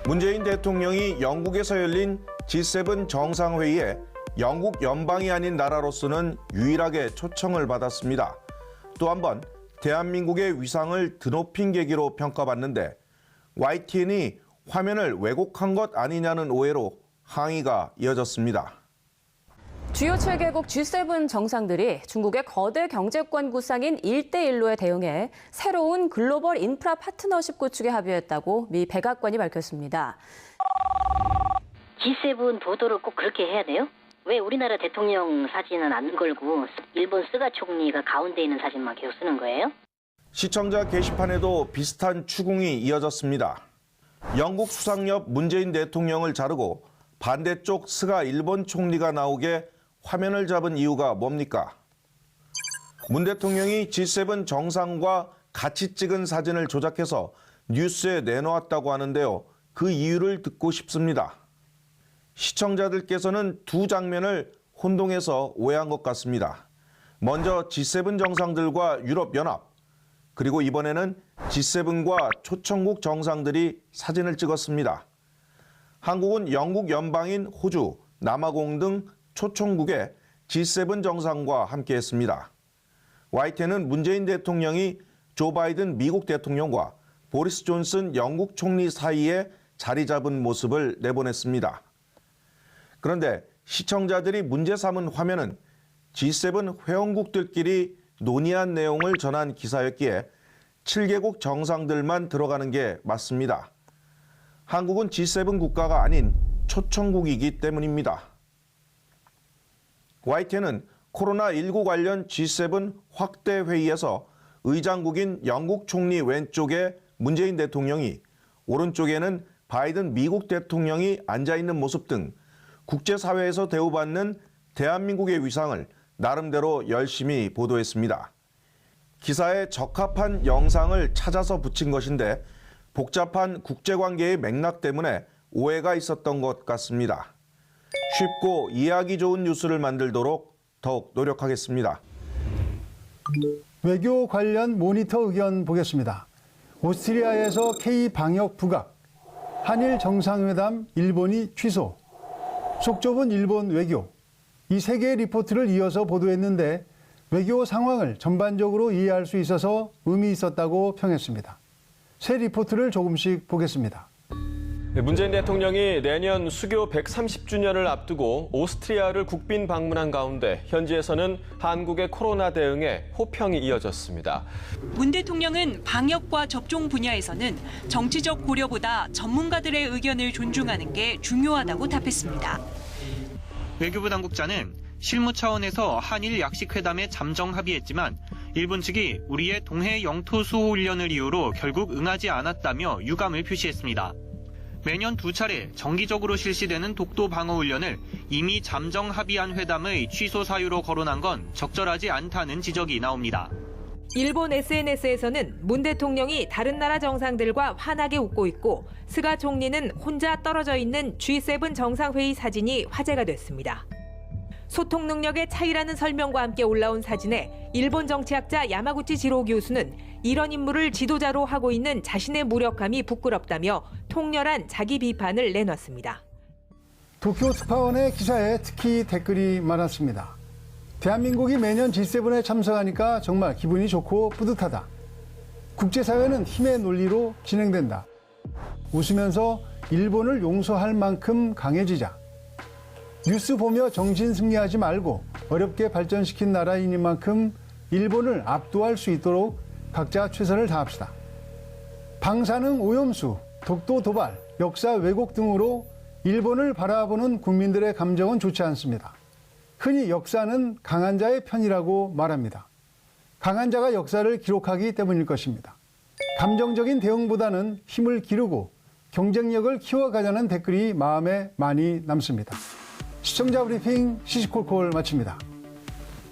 문재인 대통령이 영국에서 열린 G7 정상회의에 영국 연방이 아닌 나라로서는 유일하게 초청을 받았습니다. 또 한 번 대한민국의 위상을 드높인 계기로 평가받는데 YTN이 화면을 왜곡한 것 아니냐는 오해로 항의가 이어졌습니다. 주요 7개국 G7 정상들이 중국의 거대 경제권 구상인 1대1로에 대응해 새로운 글로벌 인프라 파트너십 구축에 합의했다고 미 백악관이 밝혔습니다. G7 보도를 꼭 그렇게 해야 돼요? 왜 우리나라 대통령 사진은 안 걸고 일본 스가 총리가 가운데 있는 사진만 계속 쓰는 거예요? 시청자 게시판에도 비슷한 추궁이 이어졌습니다. 영국 수상 옆 문재인 대통령을 자르고 반대쪽 스가 일본 총리가 나오게 화면을 잡은 이유가 뭡니까? 문 대통령이 G7 정상과 같이 찍은 사진을 조작해서 뉴스에 내놓았다고 하는데요. 그 이유를 듣고 싶습니다. 시청자들께서는 두 장면을 혼동해서 오해한 것 같습니다. 먼저 G7 정상들과 유럽연합, 그리고 이번에는 G7과 초청국 정상들이 사진을 찍었습니다. 한국은 영국 연방인 호주, 남아공 등 초청국의 G7 정상과 함께했습니다. YTN은 문재인 대통령이 조 바이든 미국 대통령과 보리스 존슨 영국 총리 사이에 자리 잡은 모습을 내보냈습니다. 그런데 시청자들이 문제 삼은 화면은 G7 회원국들끼리 논의한 내용을 전한 기사였기에 7개국 정상들만 들어가는 게 맞습니다. 한국은 G7 국가가 아닌 초청국이기 때문입니다. YTN은 코로나19 관련 G7 확대 회의에서 의장국인 영국 총리 왼쪽에 문재인 대통령이, 오른쪽에는 바이든 미국 대통령이 앉아있는 모습 등 국제사회에서 대우받는 대한민국의 위상을 나름대로 열심히 보도했습니다. 기사에 적합한 영상을 찾아서 붙인 것인데 복잡한 국제관계의 맥락 때문에 오해가 있었던 것 같습니다. 쉽고 이해하기 좋은 뉴스를 만들도록 더욱 노력하겠습니다. 외교 관련 모니터 의견 보겠습니다. 오스트리아에서 K-방역 부각, 한일 정상회담 일본이 취소, 속 좁은 일본 외교, 이 세 개의 리포트를 이어서 보도했는데 외교 상황을 전반적으로 이해할 수 있어서 의미 있었다고 평했습니다. 세 리포트를 조금씩 보겠습니다. 문재인 대통령이 내년 수교 130주년을 앞두고 오스트리아를 국빈 방문한 가운데 현지에서는 한국의 코로나 대응에 호평이 이어졌습니다. 문 대통령은 방역과 접종 분야에서는 정치적 고려보다 전문가들의 의견을 존중하는 게 중요하다고 답했습니다. 외교부 당국자는 실무 차원에서 한일 약식회담에 잠정 합의했지만 일본 측이 우리의 동해 영토 수호 훈련을 이유로 결국 응하지 않았다며 유감을 표시했습니다. 매년 두 차례 정기적으로 실시되는 독도 방어 훈련을 이미 잠정 합의한 회담의 취소 사유로 거론한 건 적절하지 않다는 지적이 나옵니다. 일본 SNS에서는 문 대통령이 다른 나라 정상들과 환하게 웃고 있고 스가 총리는 혼자 떨어져 있는 G7 정상회의 사진이 화제가 됐습니다. 소통 능력의 차이라는 설명과 함께 올라온 사진에 일본 정치학자 야마구치 지로 교수는 이런 인물을 지도자로 하고 있는 자신의 무력감이 부끄럽다며 통렬한 자기 비판을 내놨습니다. 도쿄 특파원의 기사에 특히 댓글이 많았습니다. 대한민국이 매년 G7에 참석하니까 정말 기분이 좋고 뿌듯하다. 국제사회는 힘의 논리로 진행된다. 웃으면서 일본을 용서할 만큼 강해지자. 뉴스 보며 정신 승리하지 말고 어렵게 발전시킨 나라이니만큼 일본을 압도할 수 있도록 각자 최선을 다합시다. 방사능 오염수, 독도 도발, 역사 왜곡 등으로 일본을 바라보는 국민들의 감정은 좋지 않습니다. 흔히 역사는 강한 자의 편이라고 말합니다. 강한 자가 역사를 기록하기 때문일 것입니다. 감정적인 대응보다는 힘을 기르고 경쟁력을 키워가자는 댓글이 마음에 많이 남습니다. 시청자 브리핑 시시콜콜 마칩니다.